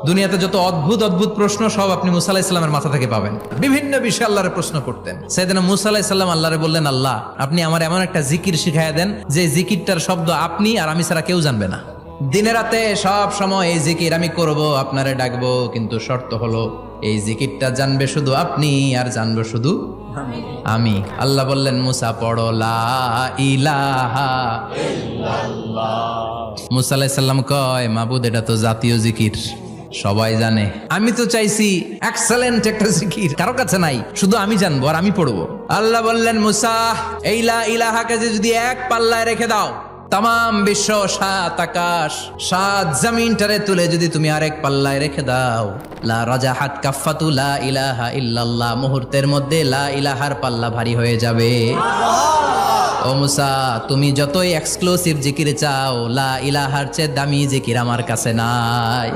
দুনিয়াতে যত অদ্ভুত অদ্ভুত প্রশ্ন সব আপনি মুসা আলাইহিস সালামের মাথা থেকে পাবেন। বিভিন্ন বিষয়ে আল্লাহরে প্রশ্ন করতেন। সাইয়েদনা মুসা আলাইহিস সালাম আল্লাহরে বললেন, আল্লাহ আপনি আমার এমন একটা জিকির শিখাইয়া দেন যে জিকিরটার শব্দ আপনি আর আমি ছাড়া কেউ জানবে না। দিনে রাতে সব সময় এই জিকির আমি করব, আপনারে ডাকবো, কিন্তু শর্ত হলো এই জিকিরটা জানবে শুধু আপনি আর জানবো শুধু আমি। আল্লাহ বললেন, মুসা পড়ো লা ইলাহা ইল্লাল্লাহ। মুসা আলাইহিস সালাম কয়, মাবুদ এটা তো জাতীয় জিকির, সবাই জানে। আমি তো চাইছি এক্সেলেন্ট একটা জিকির, কারো কাছে নাই, শুধু আমি জানবো আর আমি পড়বো। আল্লাহ বললেন, মুসা এই লা ইলাহাকে যদি এক পাল্লায় রেখে দাও, তাম বিশ্ব, 7 আকাশ 7 জমিনটারে তুলে যদি তুমি আরেক পাল্লায় রেখে দাও, লা রাজাহাত কাফাতু লা ইলাহা ইল্লাল্লাহ, মুহূর্তের মধ্যে লা ইলাহার পাল্লা ভারী হয়ে যাবে। ও মুসা, তুমি যতই এক্সক্লুসিভ জিকির চাও, লা ইলাহার চেয়ে দামি জিকির আমার কাছে নাই।